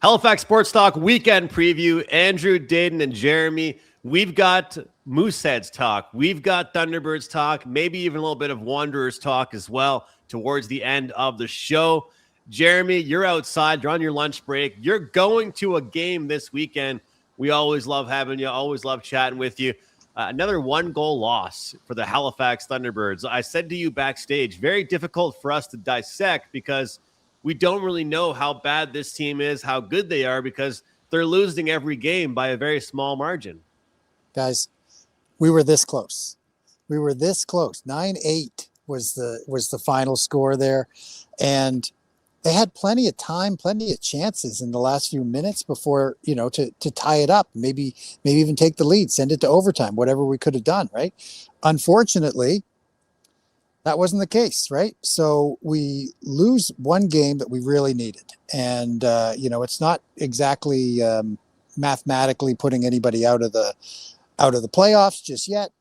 Halifax Sports Talk weekend preview. Andrew, Dayton, and Jeremy. We've got Mooseheads talk. We've got Thunderbirds talk. Maybe even a little bit of Wanderers talk as well towards the end of the show. Jeremy, you're outside. You're on your lunch break. You're going to a game this weekend. We always love having you. Always love chatting with you. Another one-goal loss for the Halifax Thunderbirds. I said to you backstage, very difficult for us to dissect because we don't really know how bad this team is, how good they are, because they're losing every game by a very small margin. Guys, we were this close. 9-8 was the final score there. And they had plenty of time, plenty of chances in the last few minutes before, to tie it up, maybe even take the lead, send it to overtime, whatever we could have done, right? Unfortunately, that wasn't the case, right? So we lose one game that we really needed. And, it's not exactly mathematically putting anybody out of the playoffs just yet.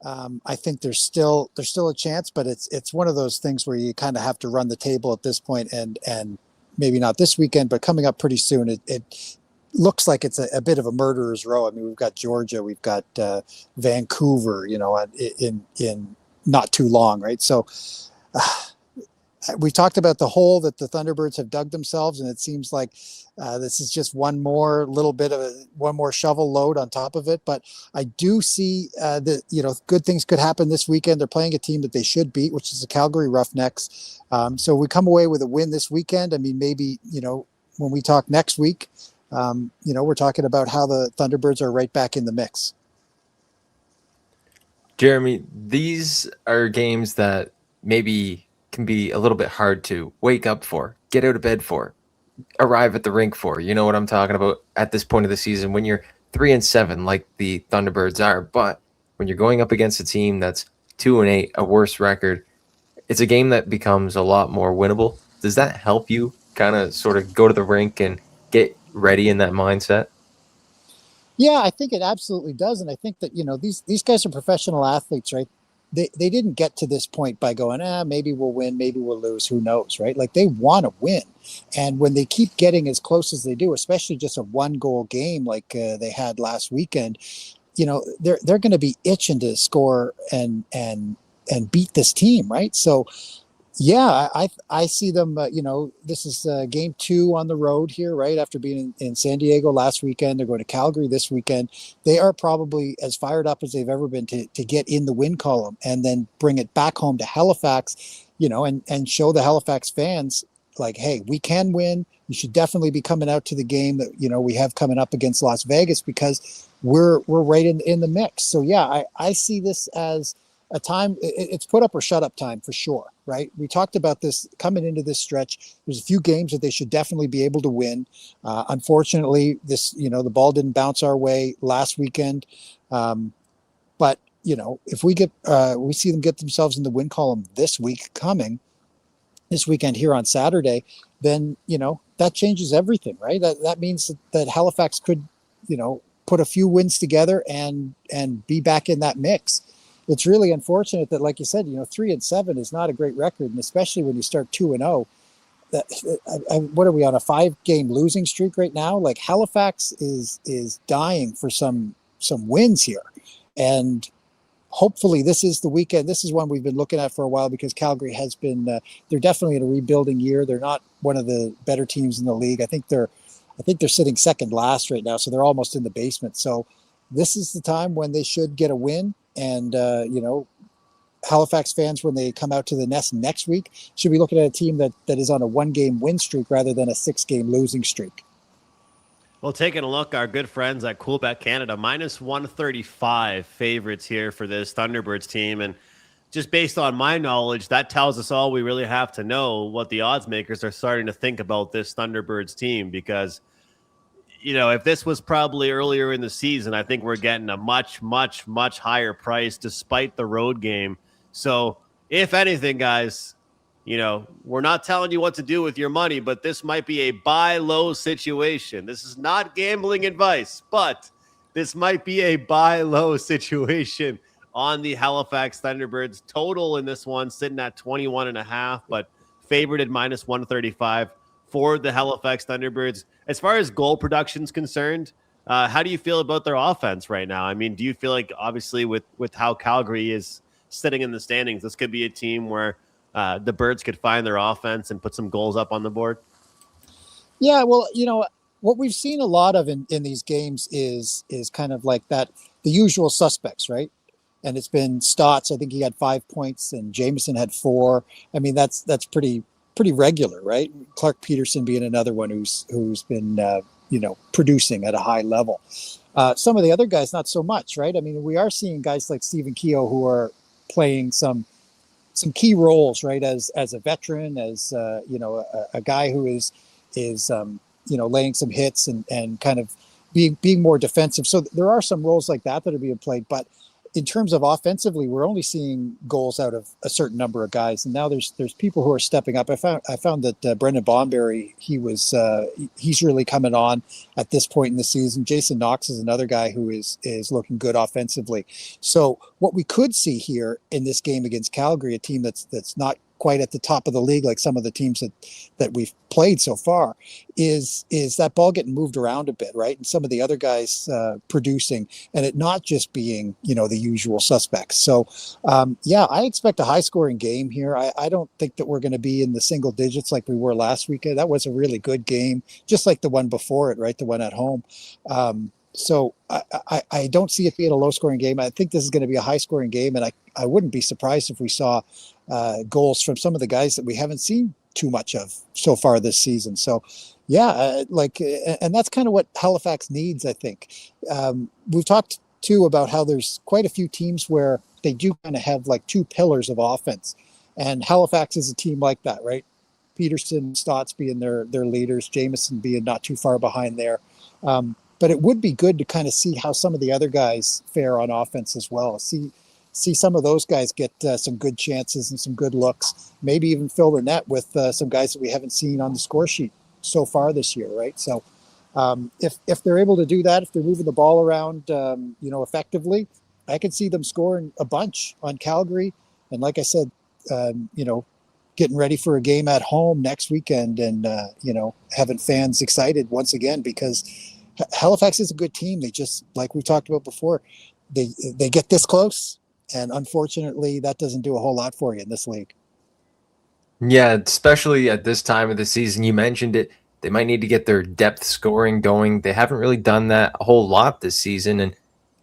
I think there's still a chance, but it's one of those things where you kind of have to run the table at this point, and maybe not this weekend, but coming up pretty soon. It looks like it's a bit of a murderer's row. I mean, we've got Georgia, we've got Vancouver, in not too long, right? So we talked about the hole that the Thunderbirds have dug themselves, and it seems like this is just one more shovel load on top of it. But I do see that good things could happen this weekend. They're playing a team that they should beat, which is the Calgary Roughnecks. So we come away with a win this weekend. I mean, maybe when we talk next week, we're talking about how the Thunderbirds are right back in the mix. Jeremy, these are games that maybe can be a little bit hard to wake up for, get out of bed for, arrive at the rink for. You know what I'm talking about at this point of the season when you're 3-7 like the Thunderbirds are. But when you're going up against a team that's 2-8, a worse record, it's a game that becomes a lot more winnable. Does that help you kind of sort of go to the rink and get ready in that mindset? Yeah, I think it absolutely does. And I think that, these guys are professional athletes, right? They didn't get to this point by going, maybe we'll win, maybe we'll lose, who knows, right? Like, they want to win. And when they keep getting as close as they do, especially just a one-goal game like they had last weekend, they're going to be itching to score and beat this team, right? So, yeah, I see them, this is game 2 on the road here, right? After being in San Diego last weekend, they're going to Calgary this weekend. They are probably as fired up as they've ever been to get in the win column and then bring it back home to Halifax, and show the Halifax fans, like, hey, we can win. You should definitely be coming out to the game that, we have coming up against Las Vegas, because we're right in the mix. So, yeah, I see this as a time, it's put up or shut up time for sure, right? We talked about this coming into this stretch. There's a few games that they should definitely be able to win. Unfortunately, the ball didn't bounce our way last weekend. But, if we see them get themselves in the win column this weekend here on Saturday, then, that changes everything, right? That means that Halifax could, put a few wins together and be back in that mix. It's really unfortunate that, like you said, 3-7 is not a great record, and especially when you start 2-0. What are we on, a 5-game losing streak right now? Like, Halifax is dying for some wins here, and hopefully this is the weekend. This is one we've been looking at for a while, because Calgary has been they're definitely in a rebuilding year. They're not one of the better teams in the league. I think they're sitting second last right now, so they're almost in the basement. So this is the time when they should get a win. And, Halifax fans, when they come out to the nest next week, should be looking at a team that is on a 1-game win streak rather than a 6-game losing streak. Well, taking a look, our good friends at Quebec, Canada, -135 favorites here for this Thunderbirds team. And just based on my knowledge, that tells us all we really have to know what the odds makers are starting to think about this Thunderbirds team, because if this was probably earlier in the season, I think we're getting a much, much, much higher price despite the road game. So if anything, guys, we're not telling you what to do with your money, but this might be a buy low situation. This is not gambling advice, but this might be a buy low situation on the Halifax Thunderbirds. Total in this one sitting at 21.5, but favored at -135. for the Halifax Thunderbirds. As far as goal production is concerned, how do you feel about their offense right now? I mean, do you feel like obviously with how Calgary is sitting in the standings, this could be a team where the Birds could find their offense and put some goals up on the board? Yeah, well, what we've seen a lot of in these games is kind of like that, the usual suspects, right? And it's been Stotts. I think he had 5 points, and Jameson had 4. I mean, that's pretty regular, right? Clark Peterson being another one who's been producing at a high level. Some of the other guys, not so much, right? I mean, we are seeing guys like Stephen Keogh who are playing some key roles, right? As a veteran, as a guy who is laying some hits and kind of being more defensive. So there are some roles like that are being played, but in terms of offensively, we're only seeing goals out of a certain number of guys, and now there's people who are stepping up. I found that Brendan Bonberry, he's really coming on at this point in the season. Jason Knox is another guy who is looking good offensively. So what we could see here in this game against Calgary, a team that's not quite at the top of the league like some of the teams that we've played so far, is that ball getting moved around a bit, right? And some of the other guys producing, and it not just being the usual suspects. So I expect a high scoring game here. I don't think that we're going to be in the single digits like we were last weekend. That was a really good game, just like the one before it, right? The one at home. So I don't see it being a low scoring game. I think this is going to be a high scoring game, and I wouldn't be surprised if we saw goals from some of the guys that we haven't seen too much of so far this season. So and that's kind of what Halifax needs, I think. We've talked too about how there's quite a few teams where they do kind of have like two pillars of offense, and Halifax is a team like that, right? Peterson, Stotts being their leaders, Jameson being not too far behind there. But it would be good to kind of see how some of the other guys fare on offense as well. See some of those guys get some good chances and some good looks, maybe even fill the net with some guys that we haven't seen on the score sheet so far this year, right? So if they're able to do that, if they're moving the ball around, effectively, I could see them scoring a bunch on Calgary. And like I said, getting ready for a game at home next weekend, and having fans excited once again, because Halifax is a good team. They just, like we talked about before, they get this close, and unfortunately that doesn't do a whole lot for you in this league. Yeah, especially at this time of the season. You mentioned it. They might need to get their depth scoring going. They haven't really done that a whole lot this season. And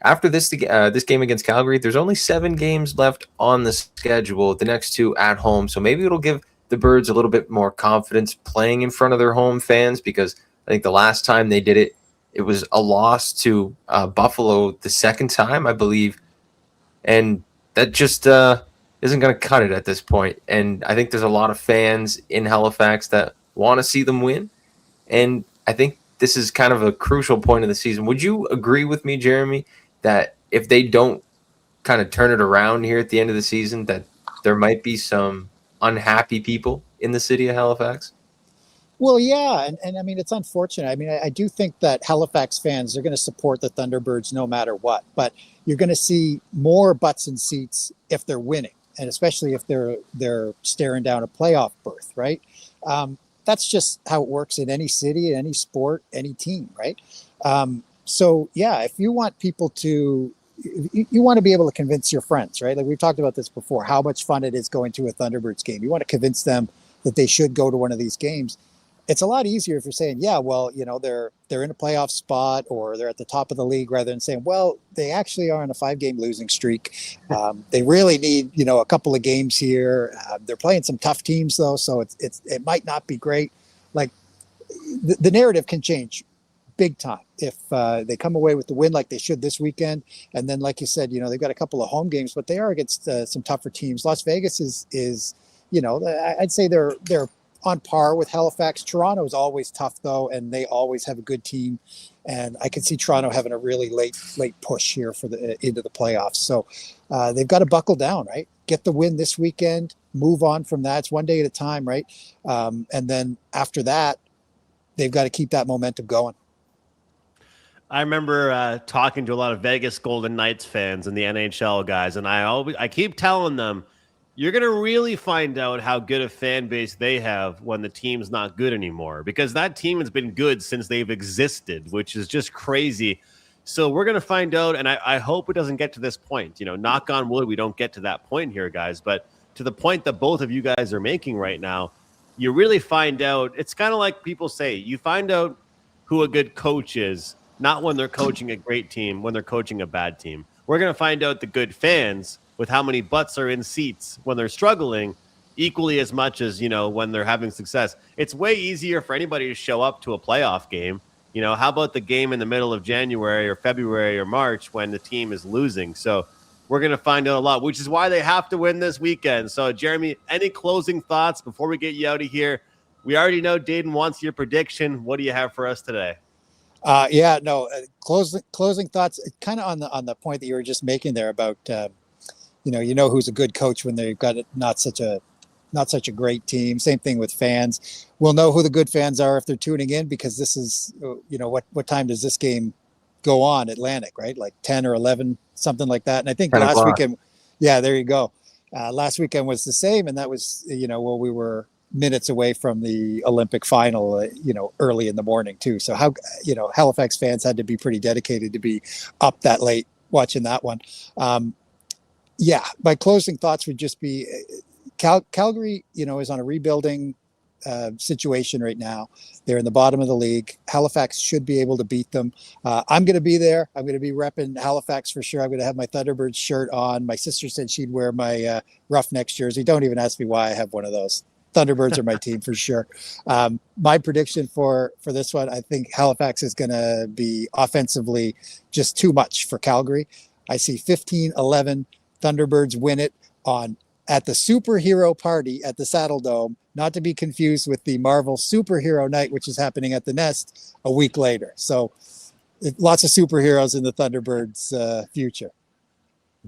after this game against Calgary, there's only 7 games left on the schedule, the next 2 at home. So maybe it'll give the Birds a little bit more confidence playing in front of their home fans, because I think the last time they did it, it was a loss to Buffalo the second time, I believe. And that just isn't going to cut it at this point. And I think there's a lot of fans in Halifax that want to see them win. And I think this is kind of a crucial point of the season. Would you agree with me, Jeremy, that if they don't kind of turn it around here at the end of the season, that there might be some unhappy people in the city of Halifax? Well, yeah, and I mean, it's unfortunate. I mean, I do think that Halifax fans are going to support the Thunderbirds no matter what, but you're going to see more butts in seats if they're winning, and especially if they're staring down a playoff berth, right? That's just how it works in any city, any sport, any team, right? So yeah, if you want people to, you want to be able to convince your friends, right? Like we've talked about this before, how much fun it is going to a Thunderbirds game. You want to convince them that they should go to one of these games. It's a lot easier if you're saying, yeah, well, they're in a playoff spot, or they're at the top of the league, rather than saying, well, they actually are on a 5-game losing streak. They really need, a couple of games here. They're playing some tough teams though, so it might not be great. Like the narrative can change big time if they come away with the win like they should this weekend. And then, like you said, they've got a couple of home games, but they are against some tougher teams. Las Vegas is I'd say they're on par with Halifax. Toronto is always tough though, and they always have a good team. And I can see Toronto having a really late push here for into the playoffs. So they've got to buckle down, right? Get the win this weekend, move on from that. It's one day at a time, right? And then after that, they've got to keep that momentum going. I remember talking to a lot of Vegas Golden Knights fans and the NHL guys, and I keep telling them, You're going to really find out how good a fan base they have when the team's not good anymore, because that team has been good since they've existed, which is just crazy. So we're going to find out, and I hope it doesn't get to this point. Knock on wood, we don't get to that point here, guys. But to the point that both of you guys are making right now, you really find out. It's kind of like people say, you find out who a good coach is, not when they're coaching a great team, when they're coaching a bad team. We're going to find out the good fans with how many butts are in seats when they're struggling, equally as much as, when they're having success. It's way easier for anybody to show up to a playoff game. How about the game in the middle of January or February or March when the team is losing? So we're going to find out a lot, which is why they have to win this weekend. So, Jeremy, any closing thoughts before we get you out of here? We already know Dayton wants your prediction. What do you have for us today? Closing thoughts, kind of on the point that you were just making there about, who's a good coach when they've got not such a great team. Same thing with fans. We'll know who the good fans are if they're tuning in, because this is, what time does this game go on? Atlantic, right? Like 10 or 11, something like that. And I think last weekend, there you go. Last weekend was the same. And that was, we were minutes away from the Olympic final, early in the morning too. So Halifax fans had to be pretty dedicated to be up that late watching that one. My closing thoughts would just be Calgary, is on a rebuilding situation right now. They're in the bottom of the league. Halifax should be able to beat them. I'm going to be there. I'm going to be repping Halifax for sure. I'm going to have my Thunderbirds shirt on. My sister said she'd wear my Roughnecks jersey. Don't even ask me why I have one of those. Thunderbirds are my team for sure. My prediction for this one, I think Halifax is going to be offensively just too much for Calgary. I see 15-11 Thunderbirds win it at the superhero party at the Saddle Dome, not to be confused with the Marvel superhero night, which is happening at the Nest a week later. So lots of superheroes in the Thunderbirds future.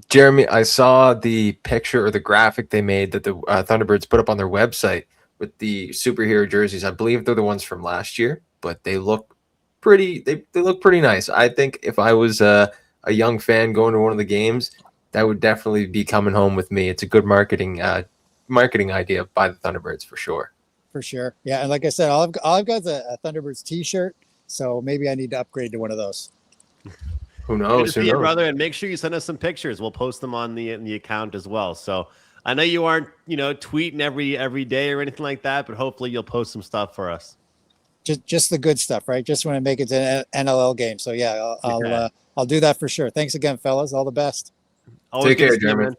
Jeremy, I saw the picture or the graphic they made that the Thunderbirds put up on their website with the superhero jerseys. I believe they're the ones from last year, but they look pretty. They look pretty nice. I think if I was a young fan going to one of the games, that would definitely be coming home with me. It's a good marketing idea by the Thunderbirds for sure. For sure, yeah. And like I said, all I've got is a Thunderbirds T-shirt, so maybe I need to upgrade to one of those. Who knows? Good to see you, brother, and make sure you send us some pictures. We'll post them on the account as well. So I know you aren't, tweeting every day or anything like that, but hopefully you'll post some stuff for us. Just the good stuff, right? Just when I make it to an NLL game. So yeah, I'll do that for sure. Thanks again, fellas. All the best. Always Take care, Jeremy.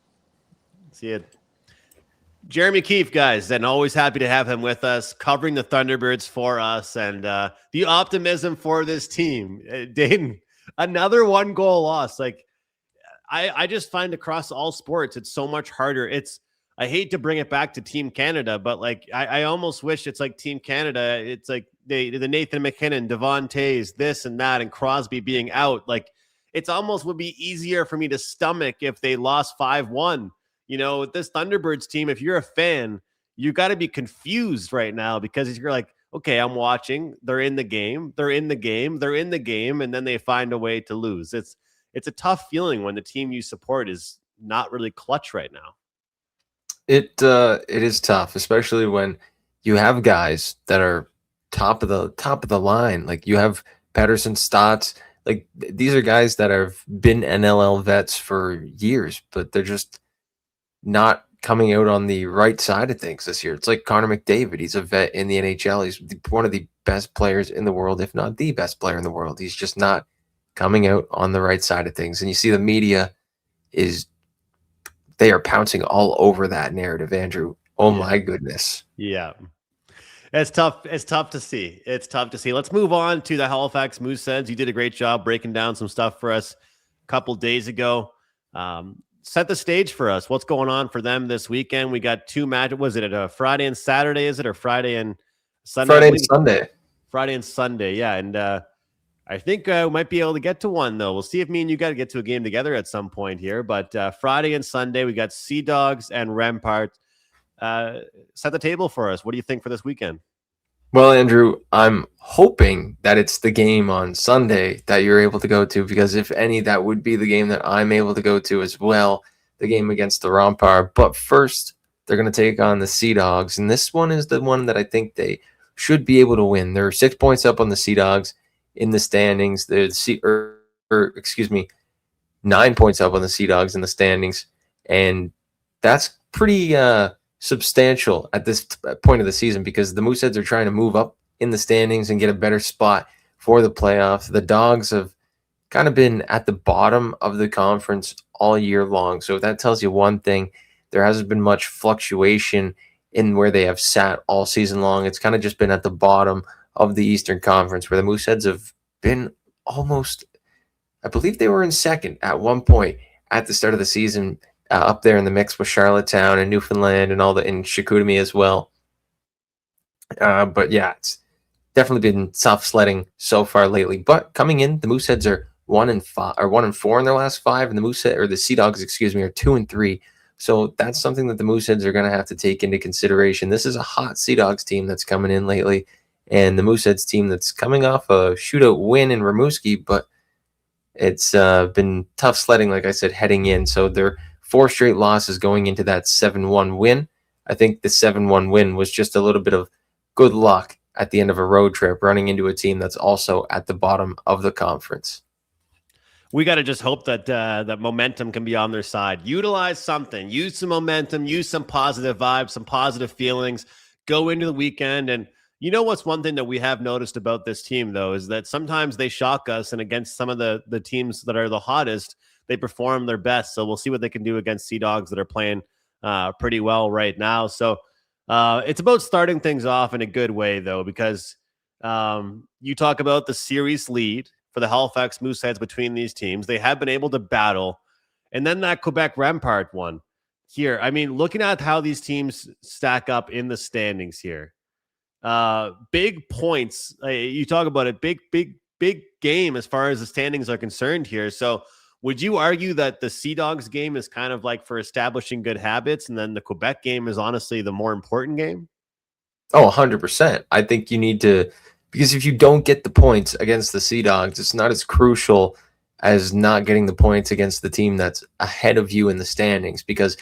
See you. Jeremy Keefe, guys, and always happy to have him with us, covering the Thunderbirds for us, and the optimism for this team. Dayton, another 1-goal loss. Like, I just find across all sports, it's so much harder. I hate to bring it back to Team Canada, but like I almost wish it's like Team Canada. It's like the Nathan McKinnon, Devon Tays, this and that, and Crosby being out. Like, it's almost would be easier for me to stomach if they lost 5-1. This Thunderbirds team, if you're a fan, you got to be confused right now, because you're like, okay, I'm watching. They're in the game. They're in the game. They're in the game. And then they find a way to lose. It's a tough feeling when the team you support is not really clutch right now. It is tough, especially when you have guys that are top of the line. Like you have Patterson, Stotts. Like these are guys that have been NLL vets for years, but they're just not coming out on the right side of things this year. It's like Connor McDavid. He's a vet in the NHL. He's one of the best players in the world, if not the best player in the world. He's just not coming out on the right side of things. And you see the media they are pouncing all over that narrative, Andrew. Oh my goodness. Yeah. It's tough. It's tough to see. Let's move on to the Halifax Mooseheads. You did a great job breaking down some stuff for us a couple days ago. Set the stage for us. What's going on for them this weekend? We got 2 matches. Was it a Friday and Saturday? Is it, or Friday and Sunday? Friday and Sunday. Yeah. And I think we might be able to get to one, though. We'll see if me and you got to get to a game together at some point here. But Friday and Sunday, we got Sea Dogs and Remparts. Set the table for us. What do you think for this weekend? Well, Andrew, I'm hoping that it's the game on Sunday that you're able to go to, because if any, that would be the game that I'm able to go to as well, the game against the Remparts. But first, They're going to take on the Sea Dogs, and this one is the one that I think they should be able to win. They're 6 points up on the Sea Dogs in the standings. They're excuse me, 9 points up on the Sea Dogs in the standings, and that's pretty substantial at this point of the season because the Mooseheads are trying to move up in the standings and get a better spot for the playoffs. The Dogs have kind of been at the bottom of the conference all year long, so if that tells you one thing, there hasn't been much fluctuation in where they have sat all season long. It's kind of just been at the bottom of the Eastern Conference where the Mooseheads have been almost, I believe they were in second at one point at the start of the season, up there in the mix with Charlottetown and Newfoundland and in Chicoutimi as well. But yeah, it's definitely been tough sledding so far lately. But coming in, the Mooseheads are 1-4 in their last 5, and the Sea Dogs, are 2-3. So that's something that the Mooseheads are going to have to take into consideration. This is a hot Sea Dogs team that's coming in lately, and the Mooseheads team that's coming off a shootout win in Rimouski, but it's been tough sledding, like I said, heading in. So they're 4 straight losses going into that 7-1 win. I think the 7-1 win was just a little bit of good luck at the end of a road trip, running into a team that's also at the bottom of the conference. We got to just hope that that momentum can be on their side. Utilize something. Use some momentum. Use some positive vibes, some positive feelings. Go into the weekend. And you know what's one thing that we have noticed about this team, though, is that sometimes they shock us, and against some of the teams that are the hottest, they perform their best. So we'll see what they can do against Sea Dogs that are playing pretty well right now. So it's about starting things off in a good way, though, because you talk about the series lead for the Halifax Mooseheads between these teams. They have been able to battle. And then that Quebec Rempart one here. I mean, looking at how these teams stack up in the standings here, big points. You talk about it, big game as far as the standings are concerned here. So would you argue that the Sea Dogs game is kind of like for establishing good habits, and then the Quebec game is honestly the more important game? Oh, 100%. I think you need to, because if you don't get the points against the Sea Dogs, it's not as crucial as not getting the points against the team that's ahead of you in the standings, because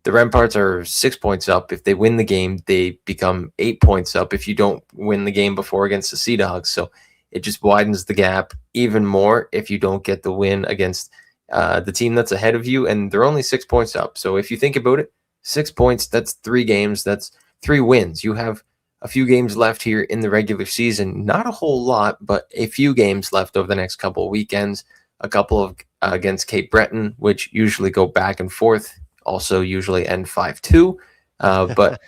the Remparts are 6 points up. If they win the game, they become 8 points up if you don't win the game before against the Sea Dogs. So it just widens the gap even more if you don't get the win against the team that's ahead of you, and they're only 6 points up. So if you think about it, 6 points, that's 3 games, that's 3 wins. You have a few games left here in the regular season. Not a whole lot, but a few games left over the next couple of weekends. A couple of against Cape Breton, which usually go back and forth, also usually end 5-2. But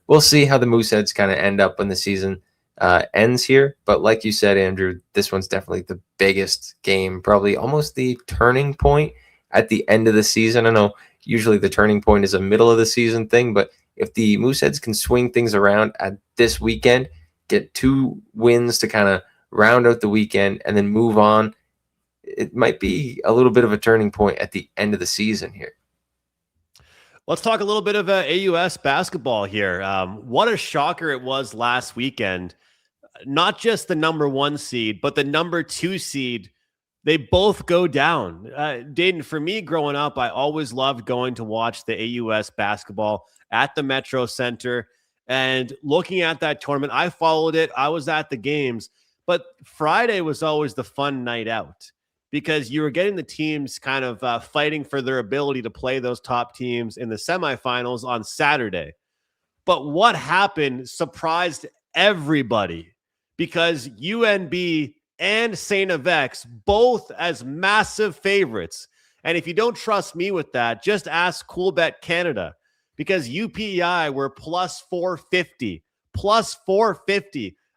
we'll see how the Mooseheads kind of end up when the season ends here. But like you said, Andrew, this one's definitely the biggest game, probably almost the turning point at the end of the season. I know usually the turning point is a middle of the season thing, but if the Mooseheads can swing things around at this weekend, get 2 wins to kind of round out the weekend and then move on, it might be a little bit of a turning point at the end of the season here. Let's talk a little bit of AUS basketball here. What a shocker it was last weekend. Not just the number 1 seed, but the number 2 seed. They both go down. Dayton, for me growing up, I always loved going to watch the AUS basketball at the Metro Center and looking at that tournament. I followed it. I was at the games, but Friday was always the fun night out because you were getting the teams kind of fighting for their ability to play those top teams in the semifinals on Saturday. But what happened surprised everybody because UNB and St. FX, both as massive favorites. And if you don't trust me with that, just ask Coolbet Canada, because UPEI were plus 450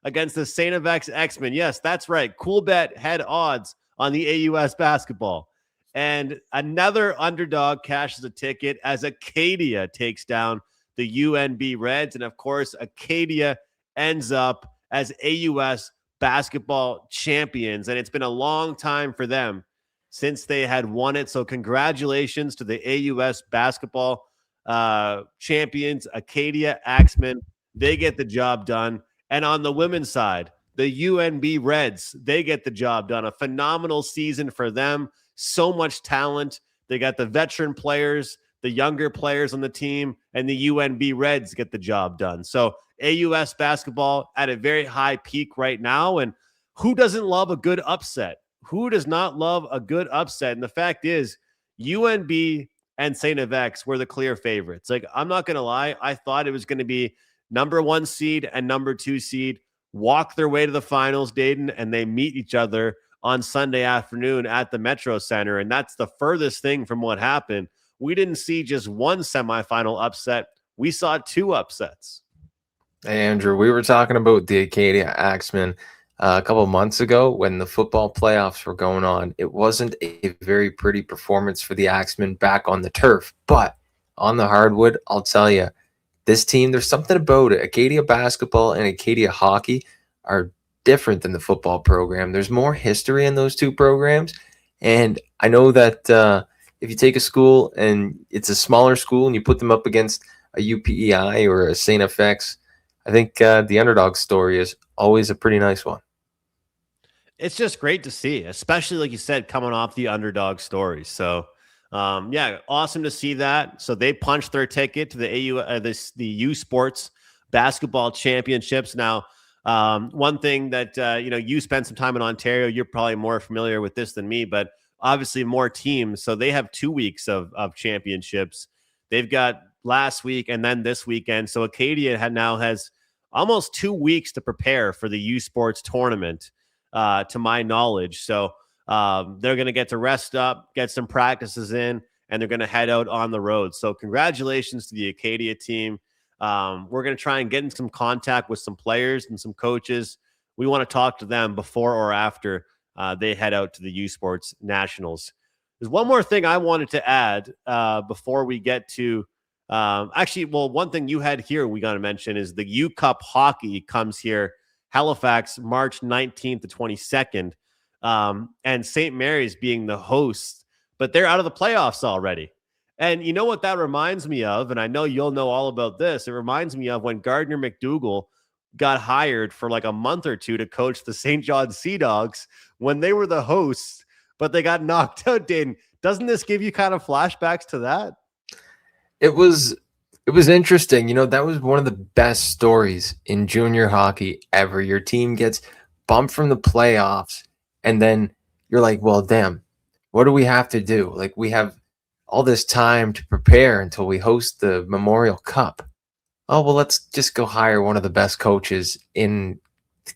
against the St. FX Axemen. Yes, that's right. Coolbet had odds on the AUS basketball. And another underdog cashes a ticket as Acadia takes down the UNB Reds. And of course, Acadia ends up as AUS basketball champions, and it's been a long time for them since they had won it. So congratulations to the AUS basketball champions, Acadia Axemen. They get the job done. And on the women's side, the UNB Reds, they get the job done. A phenomenal season for them. So much talent. They got the veteran players the younger players on the team, and the UNB Reds get the job done. So AUS basketball at a very high peak right now. And who doesn't love a good upset? Who does not love a good upset? And the fact is, UNB and St. FX were the clear favorites. Like, I'm not going to lie. I thought it was going to be number 1 seed and number 2 seed walk their way to the finals, Dayton, and they meet each other on Sunday afternoon at the Metro Center. And that's the furthest thing from what happened. We didn't see just one semifinal upset. We saw 2 upsets. Hey, Andrew, we were talking about the Acadia Axemen a couple of months ago when the football playoffs were going on. It wasn't a very pretty performance for the Axemen back on the turf, but on the hardwood, I'll tell you, this team, there's something about it. Acadia basketball and Acadia hockey are different than the football program. There's more history in those 2 programs, and I know that if you take a school and it's a smaller school and you put them up against a UPEI or a St. FX, I think the underdog story is always a pretty nice one. It's just great to see, especially like you said, coming off the underdog story. So, yeah, awesome to see that. So they punched their ticket to the the U Sports Basketball Championships. Now, one thing that you spent some time in Ontario, you're probably more familiar with this than me, but obviously more teams. So they have 2 weeks of championships. They've got last week and then this weekend. So Acadia now has almost 2 weeks to prepare for the U Sports tournament, to my knowledge. So they're going to get to rest up, get some practices in, and they're going to head out on the road. So congratulations to the Acadia team. We're going to try and get in some contact with some players and some coaches. We want to talk to them before or after they head out to the U Sports Nationals. There's one more thing I wanted to add before we get to one thing you had here we got to mention is the U Cup hockey comes here, Halifax, March 19th to 22nd, and St. Mary's being the host, but they're out of the playoffs already. And you know what that reminds me of, and I know you'll know all about this, it reminds me of when Gardner McDougall got hired for like a month or 2 to coach the St. John Sea Dogs when they were the hosts, but they got knocked out. Dayton, doesn't this give you kind of flashbacks to that? It was interesting. That was one of the best stories in junior hockey ever. Your team gets bumped from the playoffs, and then you're like, well, damn, what do we have to do? Like, we have all this time to prepare until we host the Memorial Cup. Oh, well, let's just go hire one of the best coaches in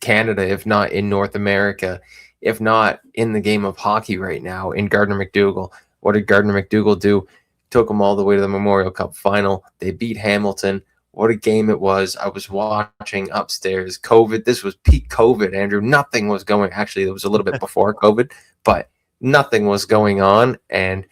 Canada, if not in North America, if not in the game of hockey right now, in Gardner McDougall. What did Gardner McDougall do? Took them all the way to the Memorial Cup final. They beat Hamilton. What a game it was. I was watching upstairs. COVID. This was peak COVID, Andrew. Nothing was going. Actually, it was a little bit before COVID, but nothing was going on. And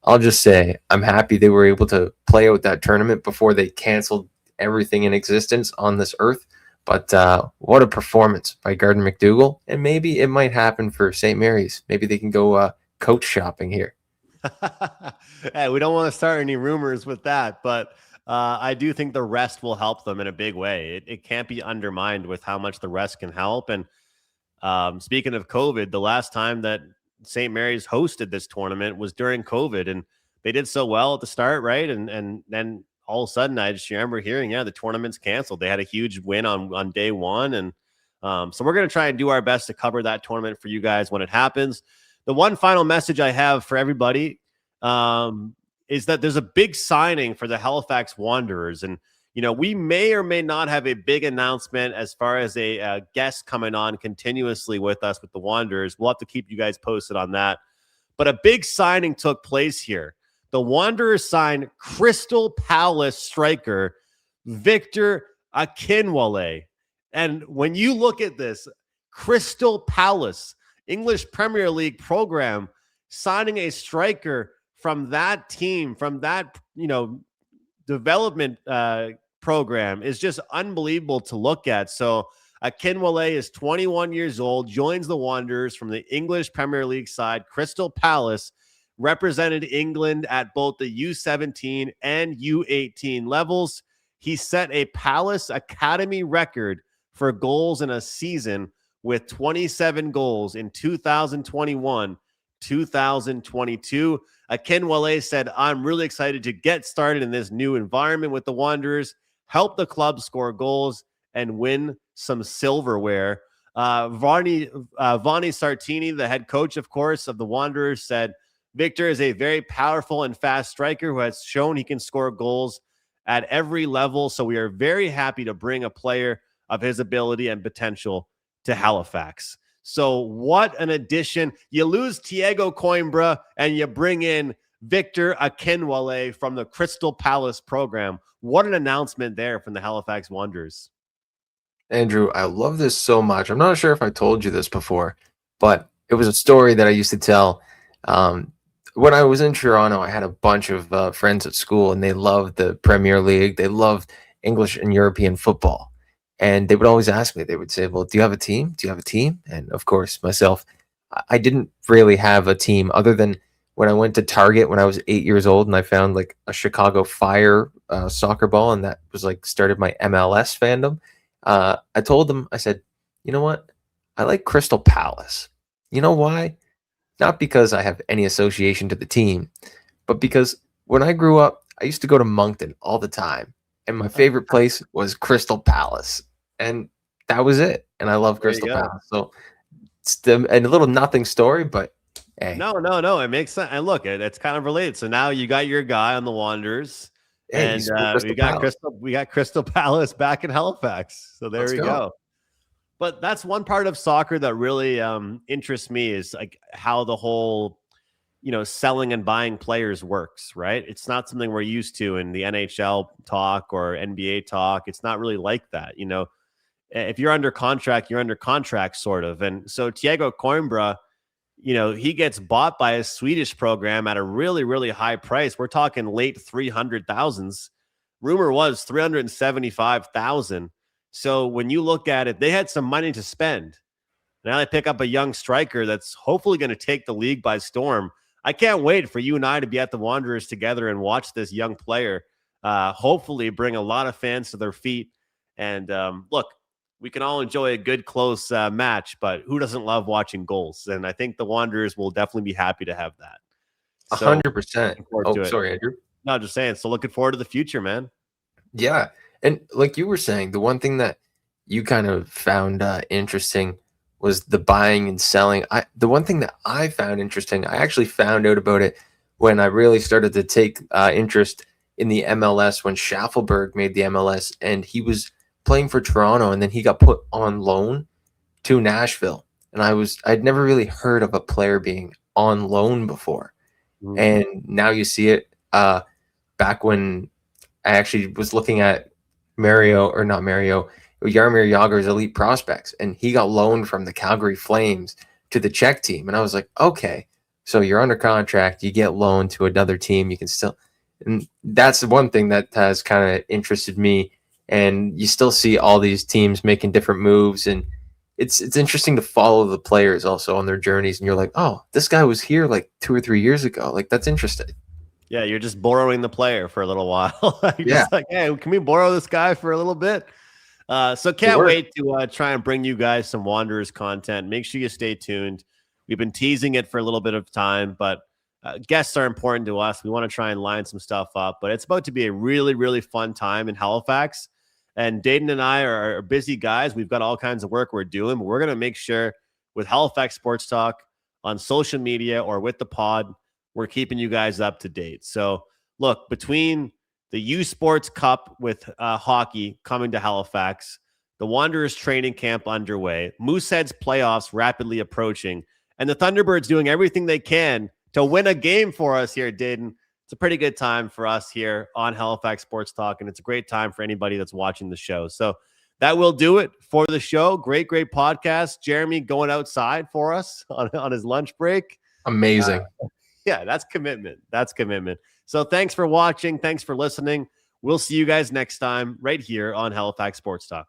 I'll just say I'm happy they were able to play out that tournament before they canceled everything in existence on this earth. But what a performance by Gardner McDougall. And maybe it might happen for St. Mary's. Maybe they can go coach shopping here. Hey, we don't want to start any rumors with that, but I do think the rest will help them in a big way. It can't be undermined with how much the rest can help. And speaking of COVID, the last time that St. Mary's hosted this tournament was during COVID, and they did so well at the start, right? And then all of a sudden, I just remember hearing, the tournament's canceled. They had a huge win on day one, and so we're going to try and do our best to cover that tournament for you guys when it happens. The one final message I have for everybody is that there's a big signing for the Halifax Wanderers. And, we may or may not have a big announcement as far as a guest coming on continuously with us with the Wanderers. We'll have to keep you guys posted on that. But a big signing took place here. The Wanderers signed Crystal Palace striker Victor Akinwale. And when you look at this, Crystal Palace, English Premier League program, signing a striker from that team, from that, development program is just unbelievable to look at. So Akinwale is 21 years old, joins the Wanderers from the English Premier League side. Crystal Palace represented England at both the U17 and U18 levels. He set a Palace Academy record for goals in a season with 27 goals in 2021 2022. Akinwale said, I'm really excited to get started in this new environment with the Wanderers, help the club score goals, and win some silverware. Vani Sartini, the head coach, of course, of the Wanderers, said, Victor is a very powerful and fast striker who has shown he can score goals at every level. So we are very happy to bring a player of his ability and potential to Halifax. So what an addition. You lose Thiago Coimbra and you bring in Victor Akinwale from the Crystal Palace program. What an announcement there from the Halifax Wanderers. Andrew, I love this so much. I'm not sure if I told you this before, but it was a story that I used to tell. When I was in Toronto, I had a bunch of friends at school, and they loved the Premier League. They loved English and European football. And they would always ask me, they would say, well, do you have a team? Do you have a team? And of course, myself, I didn't really have a team other than when I went to Target when I was 8 years old and I found like a Chicago Fire soccer ball. And that was like started my MLS fandom. I told them, I said, you know what? I like Crystal Palace. You know why? Not because I have any association to the team, but because when I grew up, I used to go to Moncton all the time. And my favorite place was Crystal Palace. And that was it. And I love Crystal Palace. So it's and a little nothing story, but hey. No. It makes sense. And look, it's kind of related. So now you got your guy on the Wanderers. Hey, and we got Crystal Palace back in Halifax. So there we go. But that's one part of soccer that really interests me is like how the whole, selling and buying players works, right? It's not something we're used to in the NHL talk or NBA talk. It's not really like that. If you're under contract, you're under contract sort of. And so Thiago Coimbra, he gets bought by a Swedish program at a really, really high price. We're talking late 300,000s. Rumor was 375,000. So when you look at it, they had some money to spend. Now they pick up a young striker that's hopefully going to take the league by storm. I can't wait for you and I to be at the Wanderers together and watch this young player hopefully bring a lot of fans to their feet. And look, we can all enjoy a good, close match, but who doesn't love watching goals? And I think the Wanderers will definitely be happy to have that. 100%. Oh, sorry, Andrew. No, just saying. So looking forward to the future, man. Yeah. And like you were saying, the one thing that you kind of found interesting was the buying and selling. The one thing that I found interesting, I actually found out about it when I really started to take interest in the MLS when Schaffelberg made the MLS, and he was playing for Toronto, and then he got put on loan to Nashville. And I'd never really heard of a player being on loan before. Mm-hmm. And now you see it back when I actually was looking at Jaromir Jagr's elite prospects, and he got loaned from the Calgary Flames to the Czech team. And I was like, okay, so you're under contract, you get loaned to another team, you can still, and that's the one thing that has kind of interested me. And you still see all these teams making different moves, and it's interesting to follow the players also on their journeys. And you're like, oh, this guy was here like 2 or 3 years ago. Like, that's interesting. Yeah, you're just borrowing the player for a little while. Just like, hey, can we borrow this guy for a little bit? So can't wait to try and bring you guys some Wanderers content. Make sure you stay tuned. We've been teasing it for a little bit of time, but guests are important to us. We want to try and line some stuff up, but it's about to be a really, really fun time in Halifax. And Dayton and I are busy guys. We've got all kinds of work we're doing, but we're going to make sure with Halifax Sports Talk on social media or with the pod, we're keeping you guys up to date. So look, between the U Sports Cup with hockey coming to Halifax, the Wanderers training camp underway, Mooseheads playoffs rapidly approaching, and the Thunderbirds doing everything they can to win a game for us here at Dayton, it's a pretty good time for us here on Halifax Sports Talk, and it's a great time for anybody that's watching the show. So that will do it for the show. Great podcast. Jeremy going outside for us on his lunch break. Amazing. Yeah, that's commitment. So thanks for watching. Thanks for listening. We'll see you guys next time right here on Halifax Sports Talk.